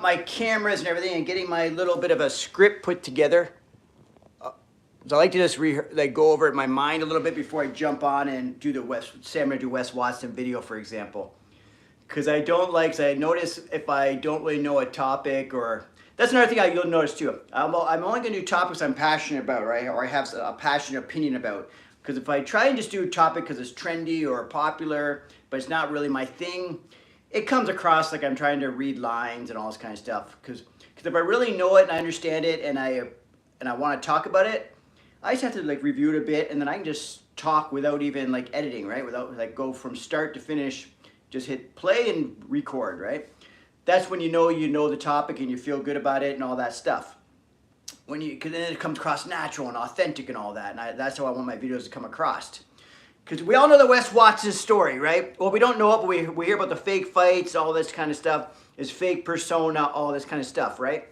my cameras and everything and getting my little bit of a script put together. So I like to just go over it in my mind a little bit before I jump on and do say I'm gonna do Wes Watson video, for example. Because I don't like, so I notice if I don't really know a topic, or that's another thing you'll notice too. I'm only gonna do topics I'm passionate about, right? Or I have a passionate opinion about. Because if I try and just do a topic because it's trendy or popular, but it's not really my thing, it comes across like I'm trying to read lines and all this kind of stuff. Because if I really know it and I understand it and I want to talk about it, I just have to like review it a bit, and then I can just talk without even like editing, right? Without like go from start to finish, just hit play and record, right? That's when you know the topic and you feel good about it and all that stuff. Because then it comes across natural and authentic and all that, and that's how I want my videos to come across. Because we all know the Wes Watson story, right? Well, we don't know it, but we hear about the fake fights, all this kind of stuff, his fake persona, all this kind of stuff, right?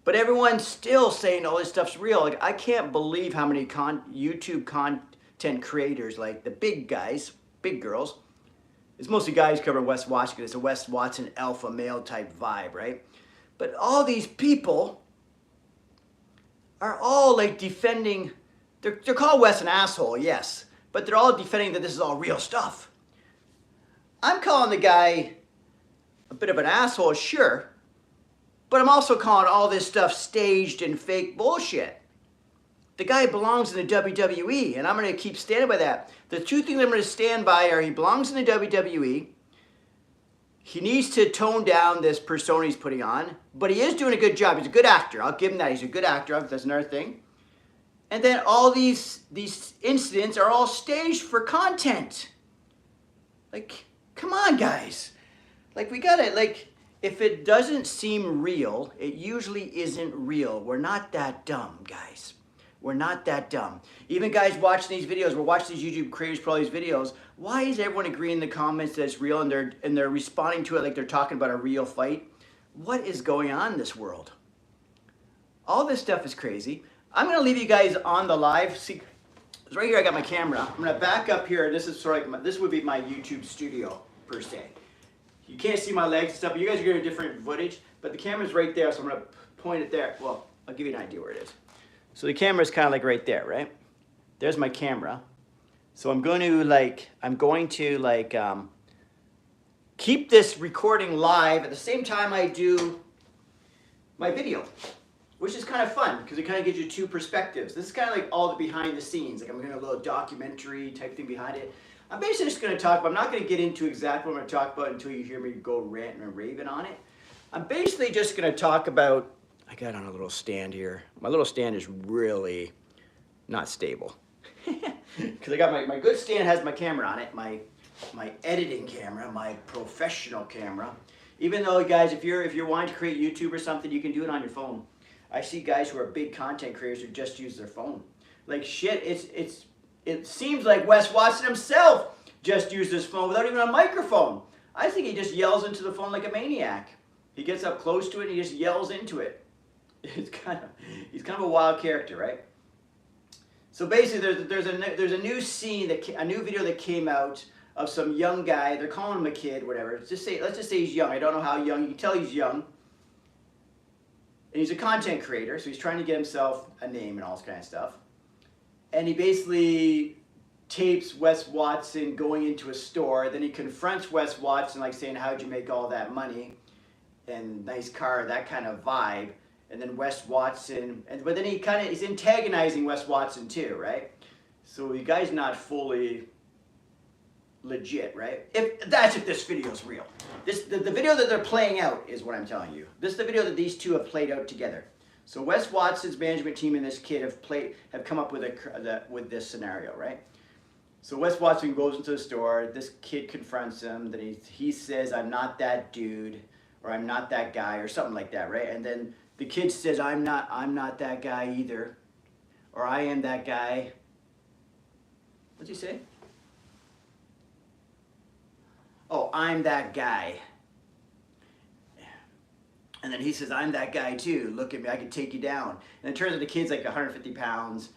But everyone's still saying all this stuff's real. Like, I can't believe how many YouTube content creators, like the big guys, big girls, it's mostly guys covering Wes Watson because it's a Wes Watson alpha male type vibe, right? But all these people are all like defending, they're called Wes an asshole, yes, but they're all defending that this is all real stuff. I'm calling the guy a bit of an asshole, sure, but I'm also calling all this stuff staged and fake bullshit. The guy belongs in the WWE, and I'm going to keep standing by that. The two things I'm going to stand by are he belongs in the WWE, he needs to tone down this persona he's putting on, but he is doing a good job. He's a good actor. I'll give him that. He's a good actor. That's another thing. And then all these incidents are all staged for content. Like, come on, guys. Like, we got to, like, if it doesn't seem real, it usually isn't real. We're not that dumb, guys. We're not that dumb. Even guys watching these videos, we're watching these YouTube creators put all these videos. Why is everyone agreeing in the comments that it's real and they're responding to it like they're talking about a real fight? What is going on in this world? All this stuff is crazy. I'm going to leave you guys on the live. See, right here I got my camera. I'm going to back up here. This is sort of like this would be my YouTube studio per se. You can't see my legs and stuff, but you guys are getting different footage. But the camera's right there, so I'm going to point it there. Well, I'll give you an idea where it is. So the camera's kind of like right there, right? There's my camera. So I'm going to keep this recording live at the same time I do my video, which is kind of fun because it kind of gives you two perspectives. This is kind of like all the behind the scenes. Like I'm going to have a little documentary type thing behind it. I'm basically just going to talk, but I'm not going to get into exactly what I'm going to talk about until you hear me go ranting and raving on it. I'm basically just going to talk about, I got on a little stand here. My little stand is really not stable. Because I got my good stand has my camera on it, my editing camera, my professional camera. Even though, guys, if you're wanting to create YouTube or something, you can do it on your phone. I see guys who are big content creators who just use their phone. Like shit, it seems like Wes Watson himself just used his phone without even a microphone. I think he just yells into the phone like a maniac. He gets up close to it and he just yells into it. He's kind of a wild character, right? So basically, there's a new scene a new video that came out of some young guy. They're calling him a kid, whatever. Let's just say he's young. I don't know how young. You can tell he's young. And he's a content creator, so he's trying to get himself a name and all this kind of stuff. And he basically tapes Wes Watson going into a store. Then he confronts Wes Watson, like saying, "How'd you make all that money?" And nice car, that kind of vibe. And then Wes Watson, but then he's antagonizing Wes Watson too, right? So the guy's not fully legit, right? If this video is real. The video that they're playing out is what I'm telling you. This is the video that these two have played out together. So Wes Watson's management team and this kid have come up with this scenario, right? So Wes Watson goes into the store. This kid confronts him. Then he says, "I'm not that dude," or "I'm not that guy," or something like that, right? And then the kid says, I'm not that guy either," or "I am that guy." What'd you say? "Oh, I'm that guy." And then he says, "I'm that guy too. Look at me, I can take you down." And it turns out the kid's like 150 pounds,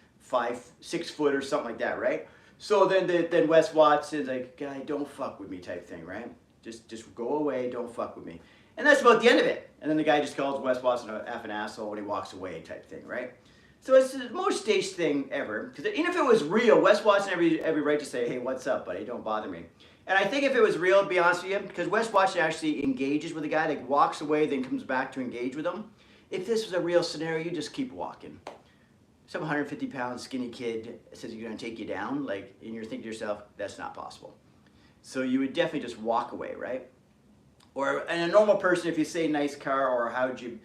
6 foot or something like that, right? So then Wes Watson's like, "Guy, don't fuck with me," type thing, right? Just go away, don't fuck with me. And that's about the end of it. And then the guy just calls Wes Watson an asshole when he walks away type thing, right? So it's the most staged thing ever. Because even if it was real, Wes Watson every right to say, hey, what's up, buddy? Don't bother me. And I think if it was real, to be honest with you, because Wes Watson actually engages with the guy, like walks away, then comes back to engage with him. If this was a real scenario, you just keep walking. Some 150-pound skinny kid says he's going to take you down, like, and you're thinking to yourself, that's not possible. So you would definitely just walk away, right? Or, and a normal person, if you say nice car, or how'd you,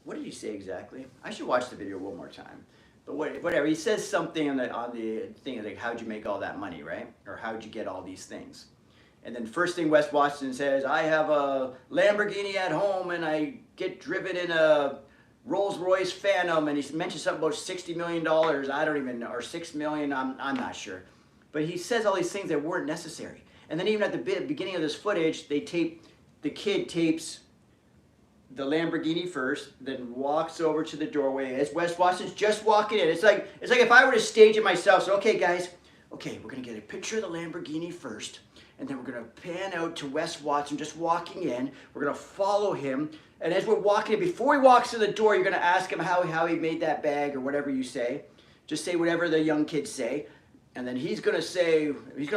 what did he say exactly? I should watch the video one more time. But whatever, he says something on the thing, like, how'd you make all that money, right? Or how'd you get all these things? And then first thing Wes Watson says, I have a Lamborghini at home and I get driven in a Rolls Royce Phantom, and he mentioned something about $60 million, I don't even know, or $6 million, I'm not sure. But he says all these things that weren't necessary. And then even at the beginning of this footage, the kid tapes the Lamborghini first, then walks over to the doorway as Wes Watson's just walking in. It's like if I were to stage it myself, so okay guys, okay, we're gonna get a picture of the Lamborghini first, and then we're gonna pan out to Wes Watson just walking in. We're gonna follow him, and as we're walking in, before he walks to the door, you're gonna ask him how he made that bag or whatever you say. Just say whatever the young kids say. And then he's gonna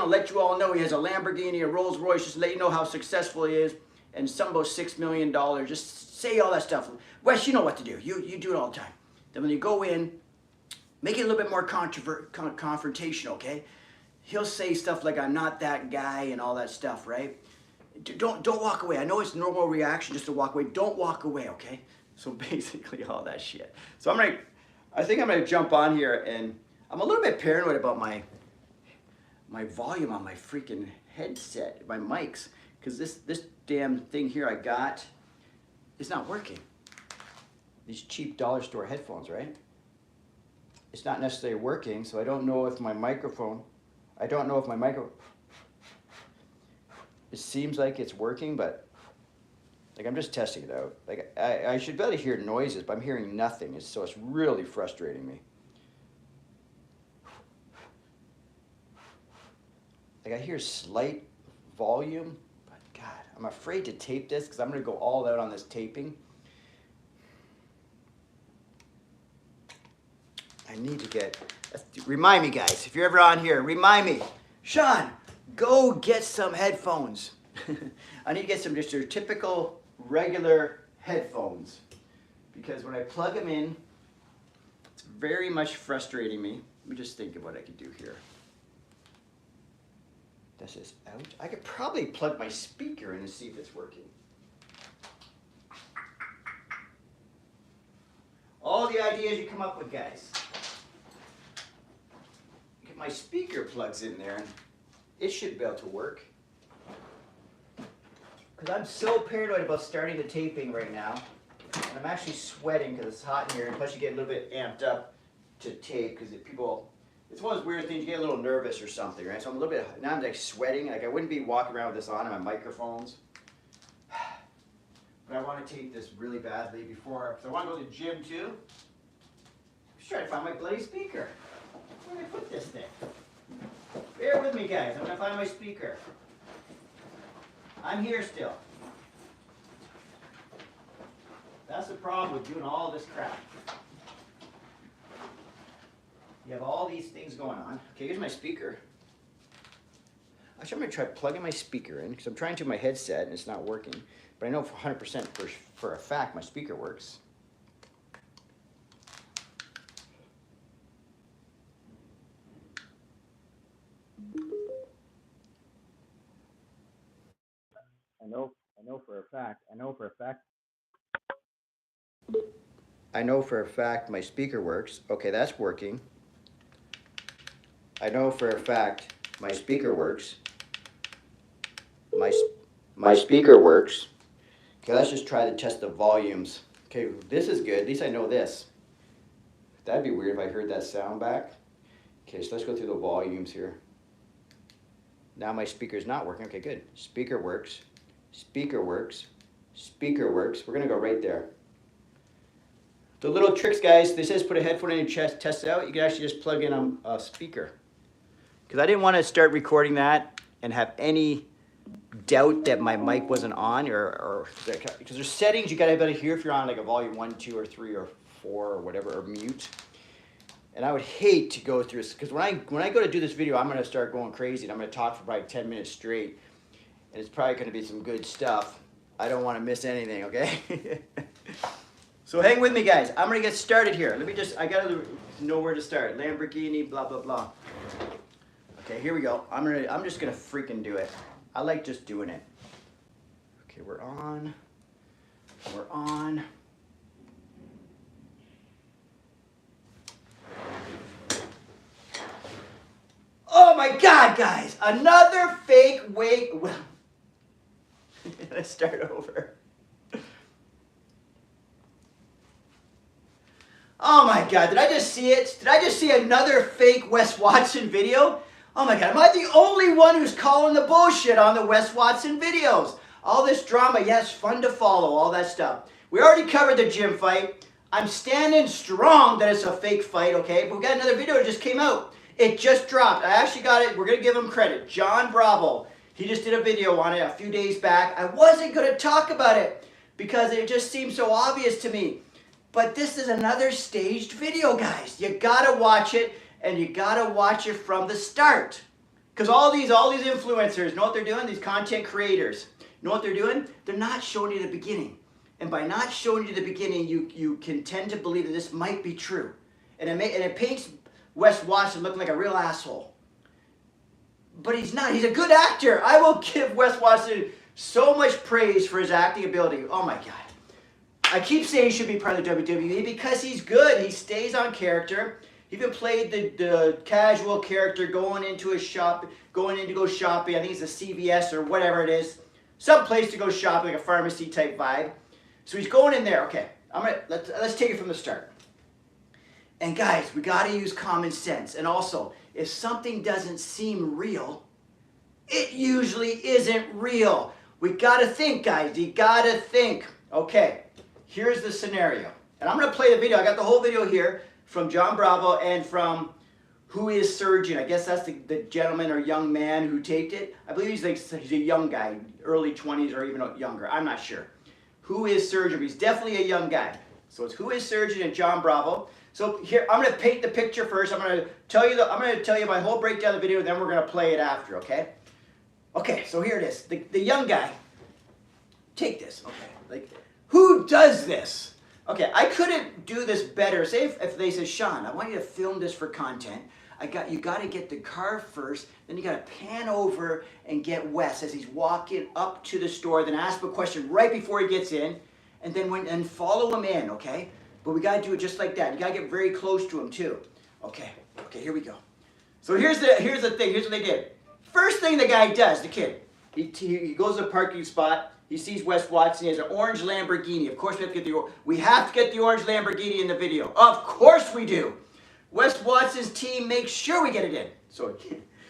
let you all know he has a Lamborghini, a Rolls Royce, just to let you know how successful he is, and some about $6 million. Just say all that stuff. Wes, you know what to do. You do it all the time. Then when you go in, make it a little bit more confrontational, okay? He'll say stuff like, I'm not that guy, and all that stuff, right? Don't walk away. I know it's normal reaction just to walk away. Don't walk away, okay? So basically all that shit. So I think I'm gonna jump on here, and I'm a little bit paranoid about my volume on my freaking headset, my mics, because this damn thing here I got is not working. These cheap dollar store headphones, right? It's not necessarily working, so I don't know if my microphone, it seems like it's working, but like I'm just testing it out. Like I should be able to hear noises, but I'm hearing nothing, so it's really frustrating me. Like I hear slight volume, but God, I'm afraid to tape this because I'm going to go all out on this taping. I need to get, remind me guys, if you're ever on here, remind me, Shaun, go get some headphones. I need to get some just your typical regular headphones, because when I plug them in, it's very much frustrating me. Let me just think of what I could do here. This is out. I could probably plug my speaker in and see if it's working. All the ideas you come up with, guys. Get my speaker plugs in there, and it should be able to work. Because I'm so paranoid about starting the taping right now, and I'm actually sweating because it's hot in here, and plus you get a little bit amped up to tape because it's one of those weird things, you get a little nervous or something, right? So I'm a little bit, now I'm like sweating, like I wouldn't be walking around with this on and my microphones. But I want to tape this really badly because I want to go to the gym too. I'm just trying to find my bloody speaker. Where did I put this thing? Bear with me guys, I'm going to find my speaker. I'm here still. That's the problem with doing all this crap. You have all these things going on. Okay, here's my speaker. Actually, I'm going to try plugging my speaker in because I'm trying to my headset and it's not working. But I know for 100% for a fact my speaker works. I know for a fact my speaker works. Okay, that's working. I know for a fact my speaker works. My speaker works. Okay, let's just try to test the volumes. Okay, this is good. At least I know this. That'd be weird if I heard that sound back. Okay, so let's go through the volumes here. Now my speaker's not working. Okay, good. Speaker works. Speaker works. Speaker works. We're gonna go right there. The little tricks, guys, this says put a headphone in your chest, test it out. You can actually just plug in a speaker. Because I didn't want to start recording that and have any doubt that my mic wasn't on, or because there's settings you gotta be able to hear if you're on like a volume 1, 2, or 3, or 4, or whatever, or mute. And I would hate to go through this, because when I go to do this video, I'm gonna start going crazy, and I'm gonna talk for probably 10 minutes straight, and it's probably gonna be some good stuff. I don't want to miss anything, okay? So hang with me, guys. I'm gonna get started here. I gotta know where to start. Lamborghini, blah blah blah. Okay, here we go. I'm just gonna freaking do it. I like just doing it. Okay, we're on. We're on. Oh my God, guys! Another fake weight. Let's start over. Oh my God, did I just see it? Did I just see another fake Wes Watson video? Oh my God, am I the only one who's calling the bullshit on the Wes Watson videos? All this drama, yes, fun to follow, all that stuff. We already covered the gym fight. I'm standing strong that it's a fake fight, okay? But we got another video that just came out. It just dropped. I actually got it. We're going to give him credit. John Bravo. He just did a video on it a few days back. I wasn't going to talk about it because it just seemed so obvious to me. But this is another staged video, guys. You got to watch it, and you got to watch it from the start. Because all these influencers, know what they're doing? These content creators, know what they're doing? They're not showing you the beginning. And by not showing you the beginning, you can tend to believe that this might be true. And it paints Wes Watson looking like a real asshole. But he's not. He's a good actor. I will give Wes Watson so much praise for his acting ability. Oh my God. I keep saying he should be part of the WWE because he's good. He stays on character. He even played the casual character going into a shop, going in to go shopping. I think it's a CVS or whatever it is. Some place to go shopping, like a pharmacy type vibe. So he's going in there. Okay, let's take it from the start. And guys, we got to use common sense. And also, if something doesn't seem real, it usually isn't real. We got to think, guys. You got to think. Okay, here's the scenario. And I'm going to play the video. I got the whole video here from John Bravo and from Who Is Surgeon. I guess that's the gentleman or young man who taped it. I believe he's a young guy, early 20s or even younger. I'm not sure. Who Is Surgeon? He's definitely a young guy. So it's Who Is Surgeon and John Bravo. So here, I'm going to paint the picture first. I'm going to tell you my whole breakdown of the video, then we're going to play it after, okay? Okay, so here it is. The young guy, take this, okay? Like, who does this? Okay, I couldn't do this better. Say if they said, Shaun, I want you to film this for content. You got to get the car first, then you got to pan over and get Wes as he's walking up to the store, then ask him a question right before he gets in, and then follow him in, okay? But we got to do it just like that. You got to get very close to him too. Okay, here we go. So here's the thing. Here's what they did. First thing the guy does, the kid, he goes to the parking spot. He sees Wes Watson. He has an orange Lamborghini. Of course, we have to get the orange Lamborghini in the video. Of course we do. Wes Watson's team makes sure we get it in. So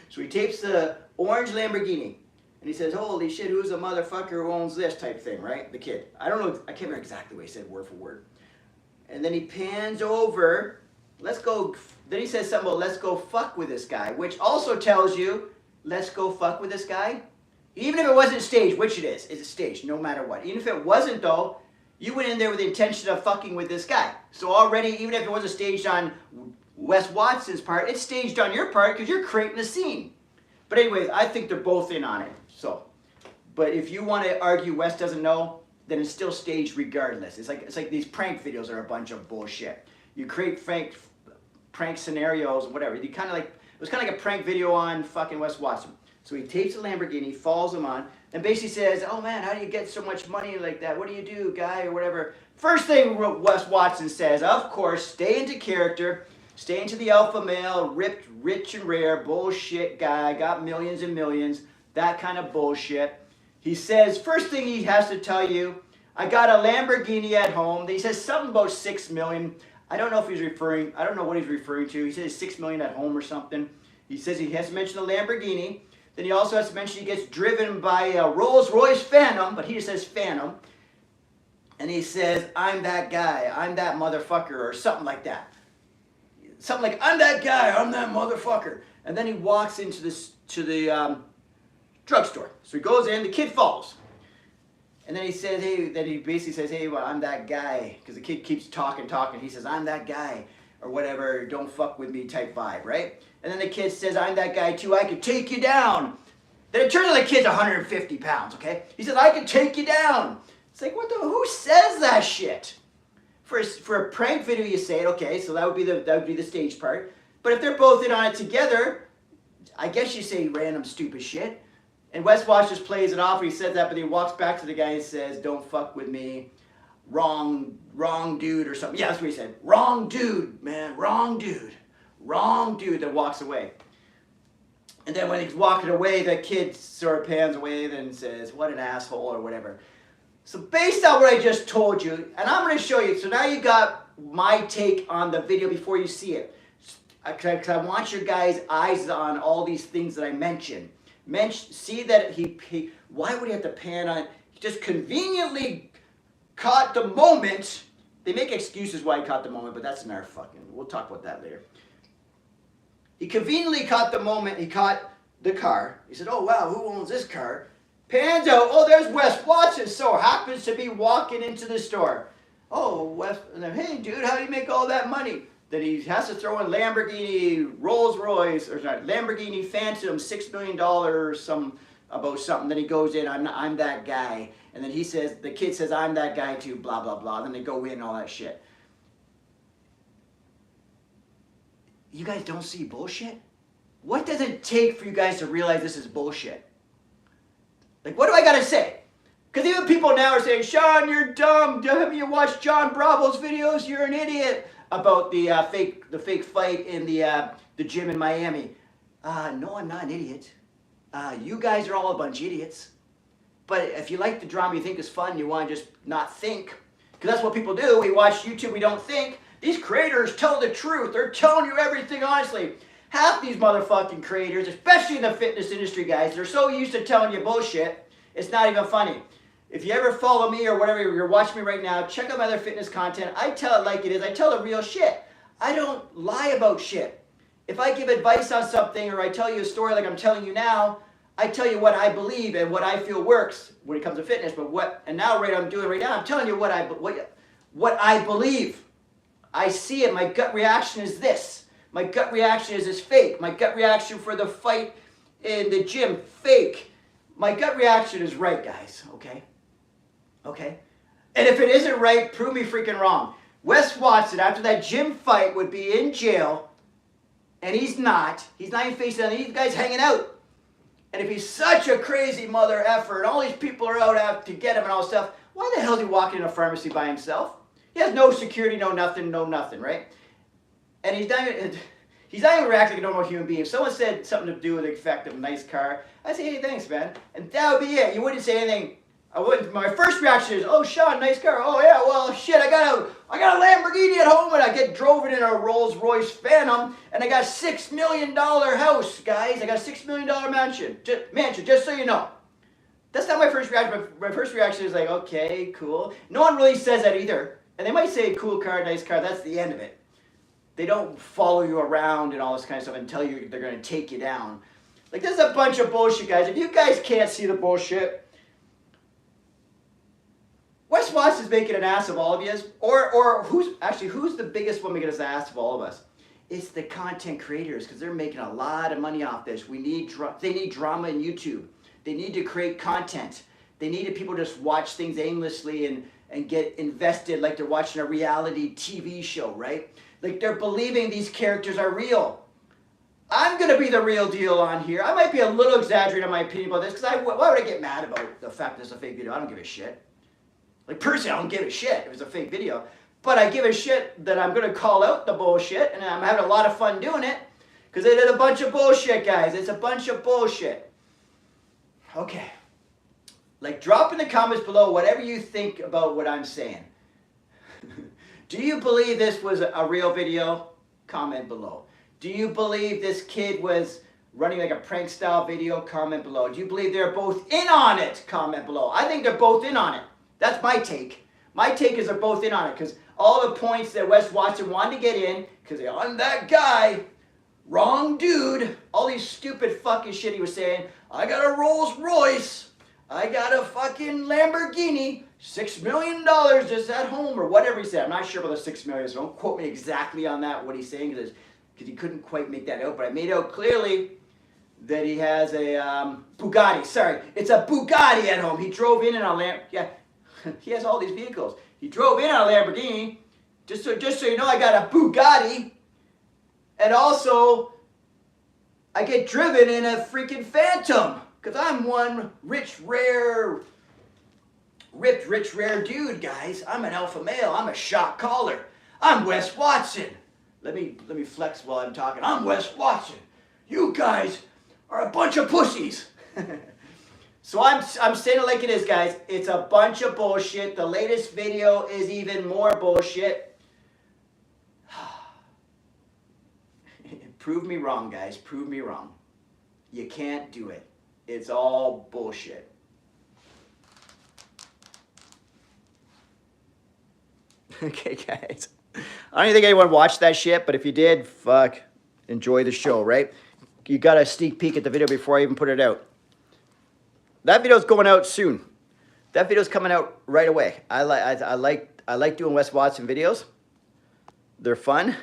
he tapes the orange Lamborghini. And he says, holy shit, who's the motherfucker who owns this type thing, right? The kid. I don't know. I can't remember exactly what he said word for word. And then he pans over, let's go, then he says something about let's go fuck with this guy, which also tells you, let's go fuck with this guy. Even if it wasn't staged, which it is, it's staged, no matter what. Even if it wasn't though, you went in there with the intention of fucking with this guy. So already, even if it wasn't staged on Wes Watson's part, it's staged on your part because you're creating a scene. But anyways, I think they're both in on it. So, but if you want to argue Wes doesn't know, then it's still staged regardless. It's like these prank videos are a bunch of bullshit. You create prank scenarios, whatever. It was kind of like a prank video on fucking Wes Watson. So he tapes a Lamborghini, follows him on, and basically says, oh man, how do you get so much money like that? What do you do, guy, or whatever? First thing Wes Watson says, of course, stay into character, stay into the alpha male, ripped, rich and rare, bullshit guy, got millions and millions, that kind of bullshit. He says, first thing he has to tell you, I got a Lamborghini at home. He says something about 6 million. I don't know what he's referring to. He says 6 million at home or something. He says he has to mention the Lamborghini. Then he also has to mention he gets driven by a Rolls-Royce Phantom, but he just says Phantom. And he says, I'm that guy, I'm that motherfucker, or something like that. Something like, I'm that guy, I'm that motherfucker. And then he walks into the drugstore. So he goes in, the kid follows. And then he says, hey, then he basically says, hey, well, I'm that guy. Because the kid keeps talking. He says, I'm that guy. Or whatever, don't fuck with me type vibe, right? And then the kid says, I'm that guy too, I could take you down. Then it turns out the kid's 150 pounds, okay? He says, I could take you down. It's like, who says that shit? For a prank video, you say it, okay, so that would be the stage part. But if they're both in on it together, I guess you say random stupid shit. And Wes Watson just plays it off, and he says that, but he walks back to the guy and says, don't fuck with me. Wrong dude or something. Yeah, that's what he said. Wrong dude, man, wrong dude. Wrong dude, that walks away. And then when he's walking away, the kid sort of pans away and says, what an asshole or whatever. So based on what I just told you, and I'm going to show you, so now you got my take on the video before you see it. Because I want your guys' eyes on all these things that I mentioned. See that he why would he have to pan on it? He just conveniently caught the moment. They make excuses why he caught the moment, but that's another fucking, we'll talk about that later. He conveniently caught the moment, he caught the car. He said, oh wow, who owns this car? Pans out, oh there's Wes Watson, so happens to be walking into the store. Oh, Wes, and then, hey dude, how do you make all that money? Then he has to throw in Lamborghini, Rolls Royce, or sorry, Lamborghini Phantom, $6 million or about something. Then he goes in, I'm that guy. And then he says, the kid says, I'm that guy too, blah, blah, blah. Then they go in and all that shit. You guys don't see bullshit? What does it take for you guys to realize this is bullshit? Like, what do I gotta say? Because even people now are saying, Shaun, you're dumb. Haven't you watched John Bravo's videos? You're an idiot. About the fake fight in the gym in Miami. No, I'm not an idiot. You guys are all a bunch of idiots. But if you like the drama, you think it's fun, you want to just not think. Because that's what people do. We watch YouTube, we don't think. These creators tell the truth. They're telling you everything honestly. Half these motherfucking creators, especially in the fitness industry, guys, they're so used to telling you bullshit, it's not even funny. If you ever follow me or whatever, you're watching me right now, check out my other fitness content. I tell it like it is. I tell the real shit. I don't lie about shit. If I give advice on something or I tell you a story like I'm telling you now, I tell you what I believe and what I feel works when it comes to fitness. But I'm doing right now, I'm telling you what I believe. I see it. My gut reaction is this. My gut reaction is fake. My gut reaction for the fight in the gym, fake. My gut reaction is right, guys, okay? Okay? And if it isn't right, prove me freaking wrong. Wes Watson, after that gym fight, would be in jail, and he's not. He's not even facing anything. These guys hanging out. And if he's such a crazy mother effer, and all these people are out to get him and all this stuff, why the hell is he walking in a pharmacy by himself? He has no security, no nothing, right? And he's not even reacting like a normal human being. If someone said something to do with the effect of a nice car, I'd say, hey, thanks, man. And that would be it. You wouldn't say anything. My first reaction is, oh, Shaun, nice car. Oh, yeah, well, shit, I got a Lamborghini at home, and I drove it in a Rolls Royce Phantom, and I got a $6 million house, guys. I got a $6 million mansion, just so you know. That's not my first reaction. My first reaction is like, okay, cool. No one really says that either. And they might say, cool car, nice car. That's the end of it. They don't follow you around and all this kind of stuff and tell you they're going to take you down. Like, this is a bunch of bullshit, guys. If you guys can't see the bullshit, Wes Watson's making an ass of all of you. Or who's the biggest one making an ass of all of us? It's the content creators, because they're making a lot of money off this. They need drama in YouTube. They need to create content. They need people to just watch things aimlessly and get invested like they're watching a reality TV show, right? Like they're believing these characters are real. I'm going to be the real deal on here. I might be a little exaggerating in my opinion about this, because why would I get mad about the fact that it's a fake video? I don't give a shit. Like, personally, I don't give a shit if it's a fake video. But I give a shit that I'm going to call out the bullshit, and I'm having a lot of fun doing it, because it is a bunch of bullshit, guys. It's a bunch of bullshit. Okay. Like, drop in the comments below whatever you think about what I'm saying. Do you believe this was a real video? Comment below. Do you believe this kid was running like a prank style video? Comment below. Do you believe they're both in on it? Comment below. I think they're both in on it. That's my take. My take is they're both in on it, because all the points that Wes Watson wanted to get in, because I'm that guy, Wrong dude. All these stupid fucking shit he was saying. I got a Rolls Royce. I got a fucking Lamborghini. $6 million just at home, or whatever he said. I'm not sure about the $6 million, so don't quote me exactly on that, what he's saying, because he couldn't quite make that out. But I made out clearly that he has a Bugatti. Sorry, it's a Bugatti at home. He drove in a Lamborghini. Yeah, he has all these vehicles. He drove in on a Lamborghini. Just so you know, I got a Bugatti. And also, I get driven in a freaking Phantom. Because I'm one ripped, rare dude, guys. I'm an alpha male. I'm a shot caller. I'm Wes Watson. Let me flex while I'm talking. I'm Wes Watson. You guys are a bunch of pussies. So I'm saying it like it is, guys. It's a bunch of bullshit. The latest video is even more bullshit. Prove me wrong, guys. Prove me wrong. You can't do it. It's all bullshit. Okay, guys. I don't even think anyone watched that shit, but if you did, fuck, enjoy the show, right? You got a sneak peek at the video before I even put it out. That video's going out soon. That video's coming out right away. I like doing Wes Watson videos. They're fun.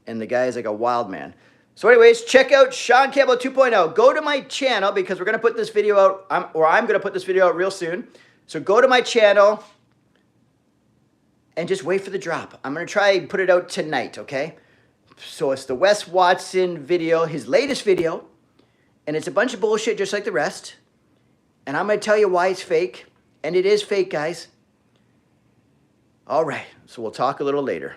And the guy is like a wild man. So anyways, check out Shaun Campbell 2.0. Go to my channel because we're going to put this video out, I'm going to put this video out real soon. So go to my channel and just wait for the drop. I'm going to try and put it out tonight, okay? So it's the Wes Watson video, his latest video. And it's a bunch of bullshit just like the rest. And I'm going to tell you why it's fake. And it is fake, guys. All right, so we'll talk a little later.